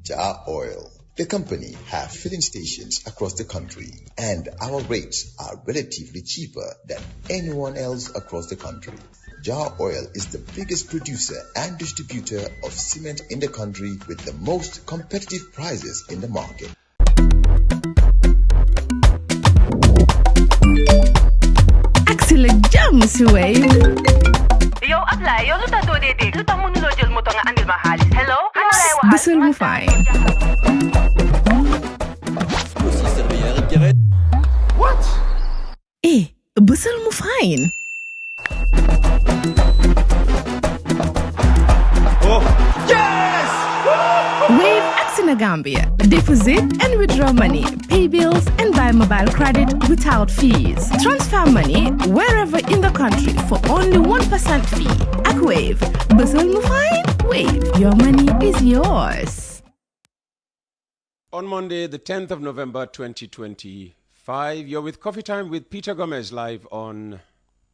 Jar Oil. The company have filling stations across the country, and our rates are relatively cheaper than anyone else across the country. Jar Oil is the biggest producer and distributor of cement in the country with the most competitive prices in the market. Excellent jam, Wave. Yo, apply. Yo, luta do dede. Luta mo nulo jël moto nga andil ma xaalis. Hello? Bisul mu fine. What? Bisul mu fine. Oh, yes! Wave acts in Gambia. Deposit and withdraw money, pay bills and buy mobile credit without fees. Transfer money wherever in the country for only 1% fee. At Wave, Bisul mu fine. Wave, your money is yours. On Monday, the 10th of November 2025, you're with Coffee Time with Peter Gomez live on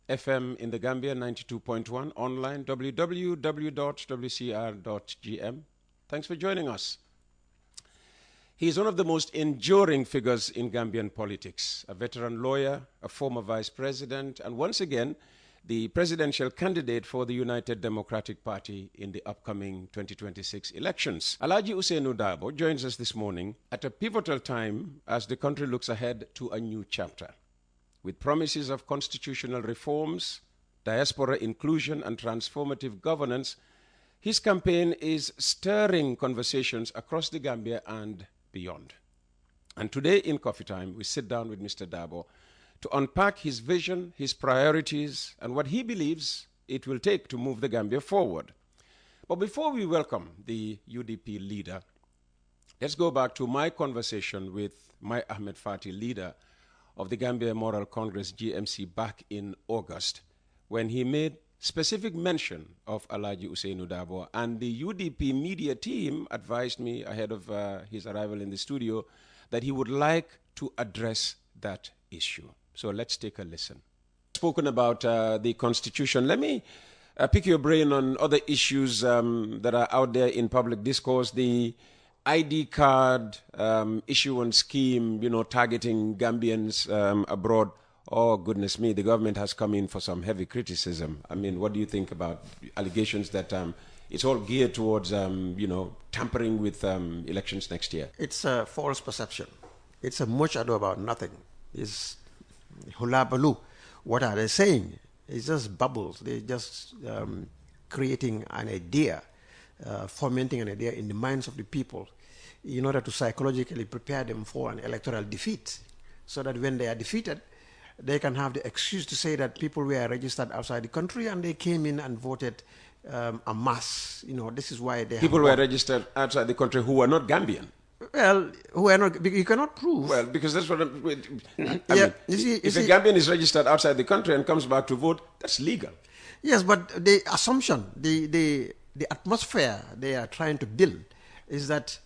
FM in the Gambia 92.1, online www.wcr.gm. Thanks for joining us. He's one of the most enduring figures in Gambian politics, a veteran lawyer, a former vice president, and once again, the presidential candidate for the United Democratic Party in the upcoming 2026 elections. Alhaji Ousainou Darboe joins us this morning at a pivotal time as the country looks ahead to a new chapter. With promises of constitutional reforms, diaspora inclusion, and transformative governance, his campaign is stirring conversations across the Gambia and beyond. And today in Coffee Time, we sit down with Mr. Darboe to unpack his vision, his priorities, and what he believes it will take to move the Gambia forward. But before we welcome the UDP leader, let's go back to my conversation with my Ahmed Fati, leader of the Gambia Moral Congress, GMC, back in August, when he made specific mention of Alhaji Ousainou Darboe, and the UDP media team advised me ahead of his arrival in the studio that he would like to address that issue. So let's take a listen. Spoken about the Constitution. Let me pick your brain on other issues that are out there in public discourse. The ID card issuance scheme, targeting Gambians abroad. Oh, goodness me, the government has come in for some heavy criticism. I mean, what do you think about allegations that it's all geared towards, tampering with elections next year? It's a false perception. It's a much ado about nothing. It's hula baloo. What are they saying? It's just bubbles. They're just creating an idea, fomenting an idea in the minds of the people in order to psychologically prepare them for an electoral defeat, so that when they are defeated, they can have the excuse to say that people were registered outside the country and they came in and voted en masse. This is why they people were registered outside the country who were not Gambian. Well, who are not, you cannot prove. Well, because that's what if a Gambian is registered outside the country and comes back to vote, that's legal. Yes, but the assumption, the atmosphere they are trying to build is that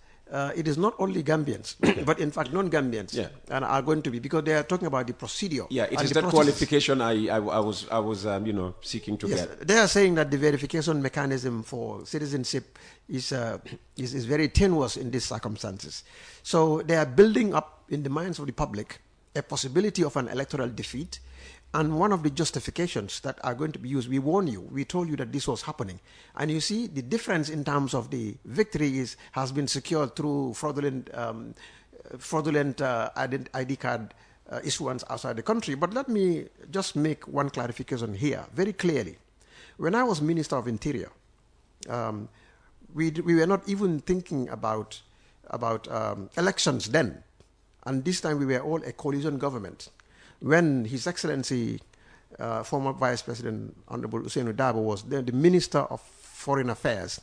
it is not only Gambians, but in fact non-Gambians, and are going to be, because they are talking about the procedure. Yeah, it is that qualification I was seeking to get. They are saying that the verification mechanism for citizenship is very tenuous in these circumstances. So they are building up in the minds of the public a possibility of an electoral defeat. And one of the justifications that are going to be used, we warn you, we told you that this was happening. And you see, the difference in terms of the victory has been secured through fraudulent ID card issuance outside the country. But let me just make one clarification here, very clearly. When I was Minister of Interior, we were not even thinking about elections then. And this time we were all a coalition government. When His Excellency, former Vice President Honorable Ousainou Darboe was then the Minister of Foreign Affairs,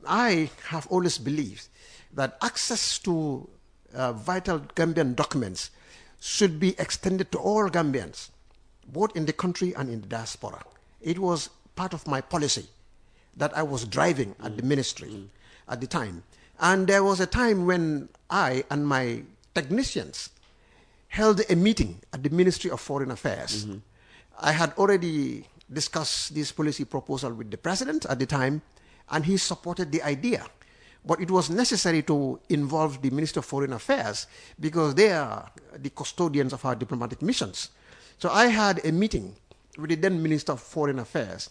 I have always believed that access to vital Gambian documents should be extended to all Gambians, both in the country and in the diaspora. It was part of my policy that I was driving at the ministry at the time. And there was a time when I and my technicians held a meeting at the Ministry of Foreign Affairs. I had already discussed this policy proposal with the president at the time, and he supported the idea. But it was necessary to involve the Minister of Foreign Affairs because they are the custodians of our diplomatic missions. So I had a meeting with the then Minister of Foreign Affairs,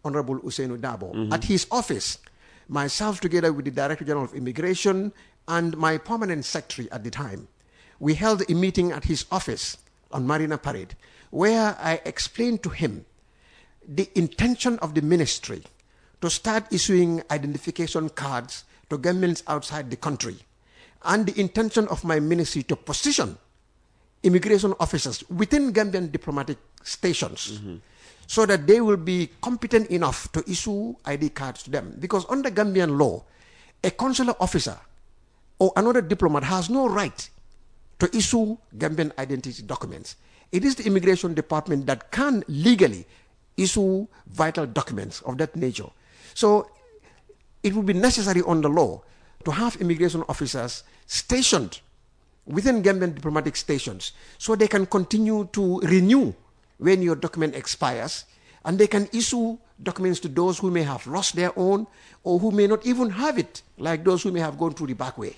Honorable Darboe, at his office, myself together with the Director General of Immigration and my permanent secretary at the time. We held a meeting at his office on Marina Parade where I explained to him the intention of the ministry to start issuing identification cards to Gambians outside the country, and the intention of my ministry to position immigration officers within Gambian diplomatic stations so that they will be competent enough to issue ID cards to them. Because under Gambian law, a consular officer or another diplomat has no right to issue Gambian identity documents. It is the immigration department that can legally issue vital documents of that nature. So it would be necessary under law to have immigration officers stationed within Gambian diplomatic stations so they can continue to renew when your document expires, and they can issue documents to those who may have lost their own or who may not even have it, like those who may have gone through the back way,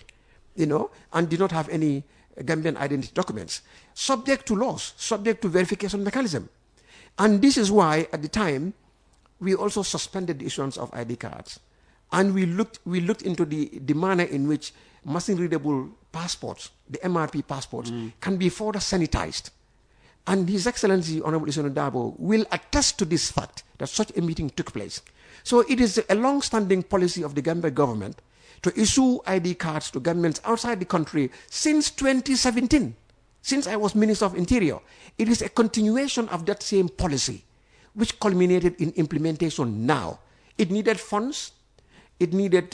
and do not have any Gambian identity documents, subject to laws, subject to verification mechanism. And this is why, at the time, we also suspended the issuance of ID cards. And we looked into the manner in which machine-readable passports, the MRP passports, can be further sanitized. And His Excellency, Honorable Darboe, will attest to this fact that such a meeting took place. So it is a long-standing policy of the Gambia government to issue ID cards to Gambians outside the country since 2017, since I was Minister of Interior. It is a continuation of that same policy, which culminated in implementation now. It needed funds. It needed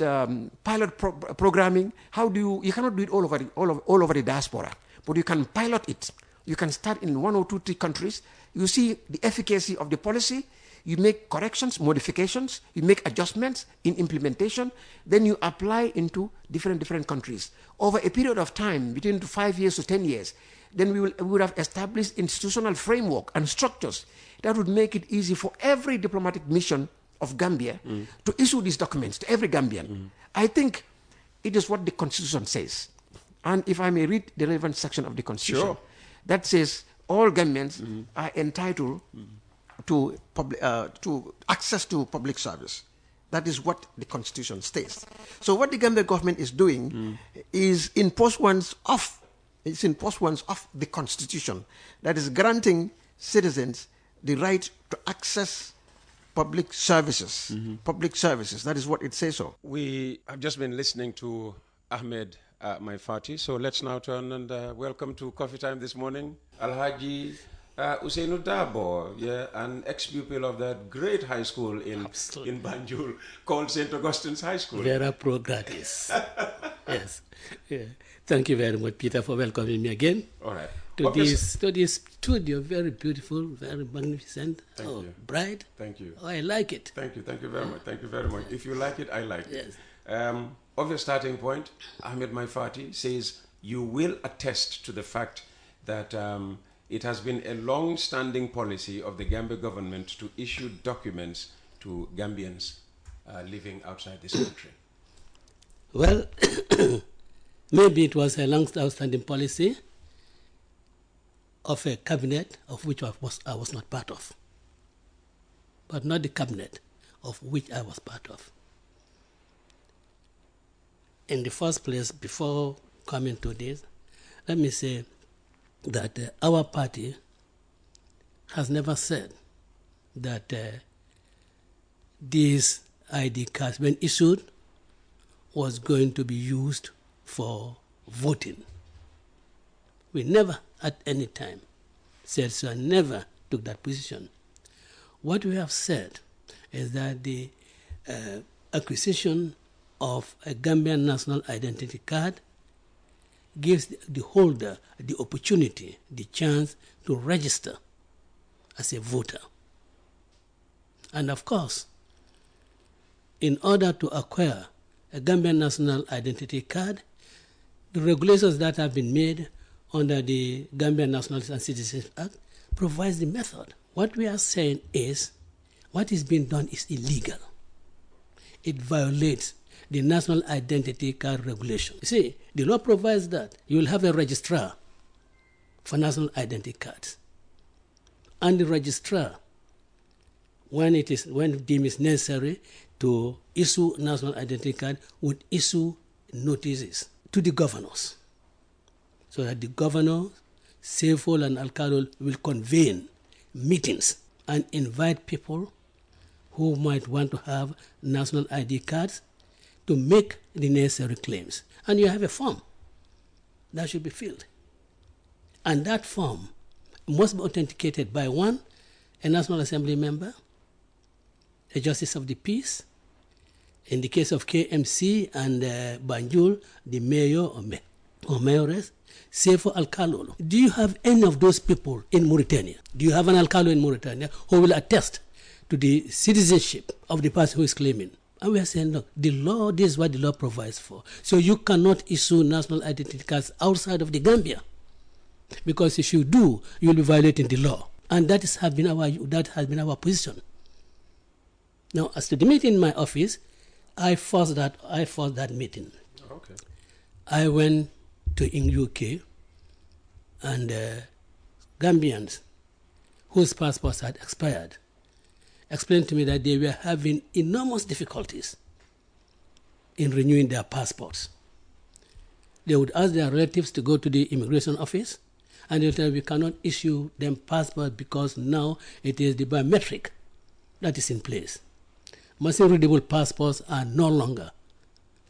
pilot programming. You cannot do it all over the diaspora, but you can pilot it. You can start in 1 or 2, 3 countries. You see the efficacy of the policy. You make corrections, modifications. You make adjustments in implementation. Then you apply into different countries. Over a period of time, between 5 years to 10 years, then we would have established institutional framework and structures that would make it easy for every diplomatic mission of Gambia to issue these documents to every Gambian. I think it is what the Constitution says. And if I may read the relevant section of the Constitution, that says all Gambians are entitled to access to public service. That is what the Constitution states. So what the Gambia government is doing is in post ones of the Constitution, that is granting citizens the right to access public services. Public services, that is what it says so. We have just been listening to Ahmed Maifati, so let's now turn and welcome to Coffee Time this morning, Alhaji Darboe, an ex-pupil of that great high school in Banjul called St. Augustine's High School. Vera pro gratis. Yes. Yeah. Thank you very much, Peter, for welcoming me again. All right. To this studio, very beautiful, very magnificent. Thank you. Bright. Thank you. Oh, I like it. Thank you very much. Thank you very much. If you like it, I like it. Of your starting point, Ahmed Maifati says you will attest to the fact that it has been a long-standing policy of the Gambia government to issue documents to Gambians living outside this country. Well, maybe it was a long-standing policy of a cabinet of which I was not part of, but not the cabinet of which I was part of. In the first place, before coming to this, let me say that our party has never said that these ID cards, when issued, was going to be used for voting. We never at any time said so, and never took that position. What we have said is that the acquisition of a Gambian national identity card gives the holder the opportunity, the chance to register as a voter. And of course, in order to acquire a Gambian national identity card, the regulations that have been made under the Gambian Nationality and Citizenship Act provides the method. What we are saying is what is being done is illegal. It violates the National Identity Card Regulation. You see, the law provides that you will have a registrar for national identity cards. And the registrar, when deemed is necessary to issue national identity card, would issue notices to the governors, so that the governor, Sefol and Alcalde will convene meetings and invite people who might want to have national ID cards to make the necessary claims. And you have a form that should be filled. And that form must be authenticated by one, a National Assembly member, a Justice of the Peace, in the case of KMC and Banjul, the mayor or mayoress, Sefo Alcalde. Do you have any of those people in Mauritania? Do you have an Alcalde in Mauritania who will attest to the citizenship of the person who is claiming? And we are saying, look, the law, this is what the law provides for. So you cannot issue national identity cards outside of the Gambia, because if you do, you will be violating the law. And that has been our position. Now, as to the meeting in my office, I forced that meeting. Okay. I went to UK, and Gambians whose passports had expired explained to me that they were having enormous difficulties in renewing their passports. They would ask their relatives to go to the immigration office, and they would tell them, we cannot issue them passports because now it is the biometric that is in place. Machine-readable passports are no longer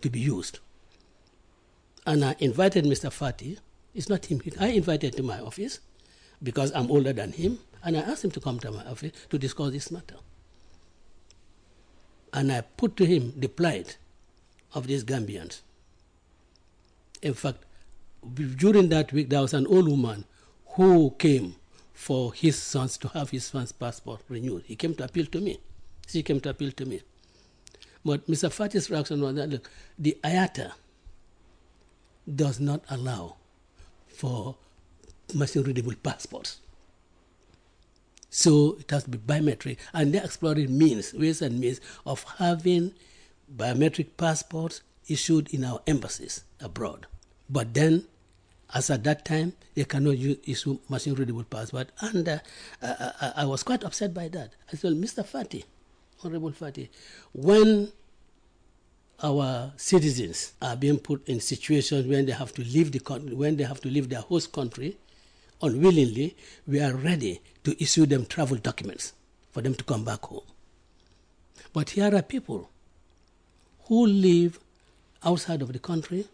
to be used. And I invited Mr. Fati. It's not him. I invited him to my office because I'm older than him, and I asked him to come to my office to discuss this matter. And I put to him the plight of these Gambians. In fact, during that week, there was an old woman who came for his sons to have his son's passport renewed. He came to appeal to me. She came to appeal to me. But Mr. Fati's reaction was that, look, the IATA does not allow for machine-readable passports. So it has to be biometric. And they're exploring ways and means of having biometric passports issued in our embassies abroad. But then, as at that time, they cannot issue machine-readable passport. And I was quite upset by that. I said, Mr. Fati, Honorable Fati, when our citizens are being put in situations when they have to leave the country, when they have to leave their host country unwillingly, we are ready to issue them travel documents for them to come back home. But here are people who live outside of the country,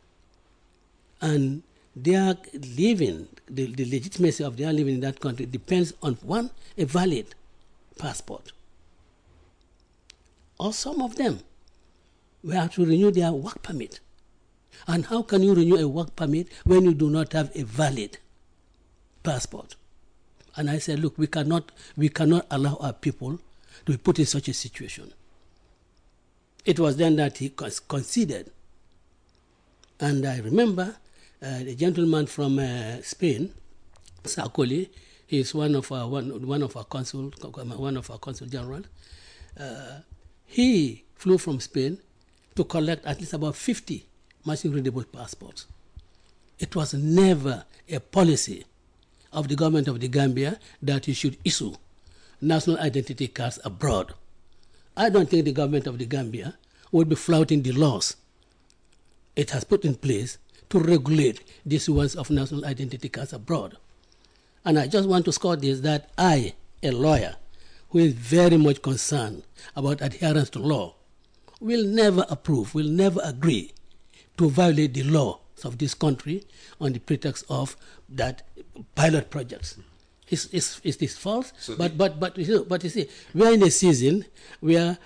and they are living, the legitimacy of their living in that country depends on, one, a valid passport. Or some of them will have to renew their work permit. And how can you renew a work permit when you do not have a valid passport? And I said, look, we cannot allow our people to be put in such a situation. It was then that he conceded. And I remember the gentleman from Spain, Sarkozy, he is one of our consul generals. He flew from Spain to collect at least about 50 machine-readable passports. It was never a policy of the government of the Gambia that you should issue national identity cards abroad. I don't think the government of the Gambia would be flouting the laws it has put in place to regulate the issuance of national identity cards abroad. And I just want to score this, that I, a lawyer who is very much concerned about adherence to law, will never approve, will never agree to violate the laws of this country on the pretext of that pilot projects. It's false, so but you see, we are in a season where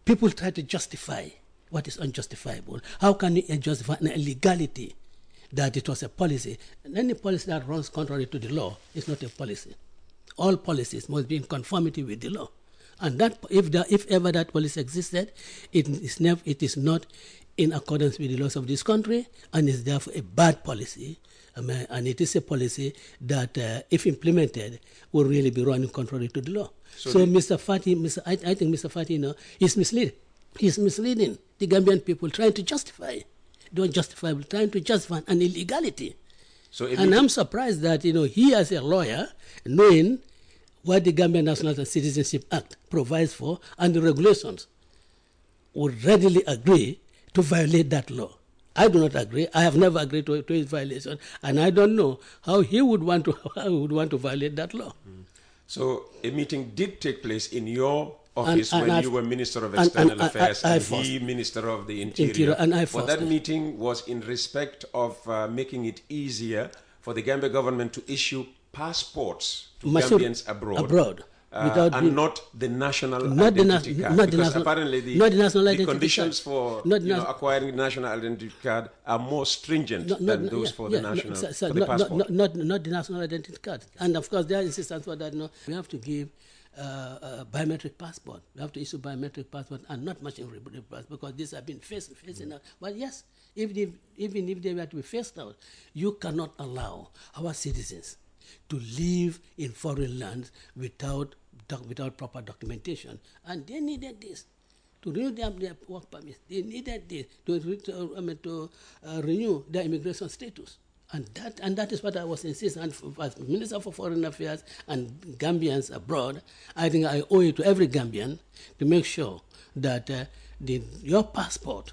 people try to justify what is unjustifiable. How can you justify an illegality that it was a policy? And any policy that runs contrary to the law is not a policy. All policies must be in conformity with the law. And that, if ever that policy existed, it is not in accordance with the laws of this country, and is therefore a bad policy. And it is a policy that, if implemented, will really be running contrary to the law. So Mr. Fati, I think Mr. Fati is misled He's misleading the Gambian people, trying to justify, trying to justify an illegality. So and I'm surprised that, he as a lawyer, knowing what the Gambian National Citizenship Act provides for and the regulations, would readily agree to violate that law. I do not agree. I have never agreed to his violation, and I don't know how he would want to violate that law. So a meeting did take place in your office when you were Minister of External Affairs and he Minister of the Interior. But that meeting was in respect of making it easier for the Gambia government to issue passports to Gambians abroad. And not the national identity card. Because apparently the conditions for acquiring the national identity card are more stringent than those for the national for the passport. Not the national identity card. And of course, their insistence for that, we have to give a biometric passport. We have to issue biometric passport and not much everybody passport, because these have been phasing out. But yes, even if they were to be phased out, you cannot allow our citizens to live in foreign lands without proper documentation. And they needed this to renew their work permits. They needed this to renew their immigration status. And that is what I was insisting. And as Minister for Foreign Affairs and Gambians abroad, I think I owe it to every Gambian to make sure that your passport,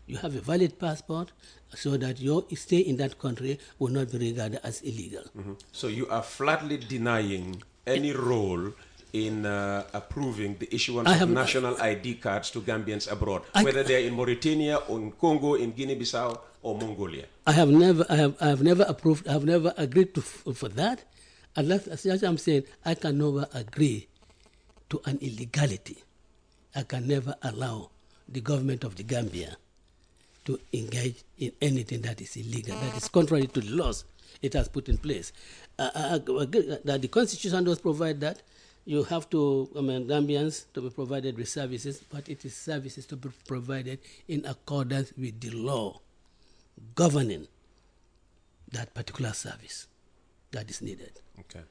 you have a valid passport, so that your stay in that country will not be regarded as illegal. Mm-hmm. So you are flatly denying any role in approving the issuance of national ID cards to Gambians abroad, whether they're in Mauritania or in Congo, in Guinea-Bissau or Mongolia. I have never approved, I have never agreed for that. And as I'm saying, I can never agree to an illegality. I can never allow the government of the Gambia to engage in anything that is illegal, that is contrary to the laws it has put in place. I agree that the Constitution does provide that. You have to, Gambians to be provided with services, but it is services to be provided in accordance with the law governing that particular service that is needed. Okay.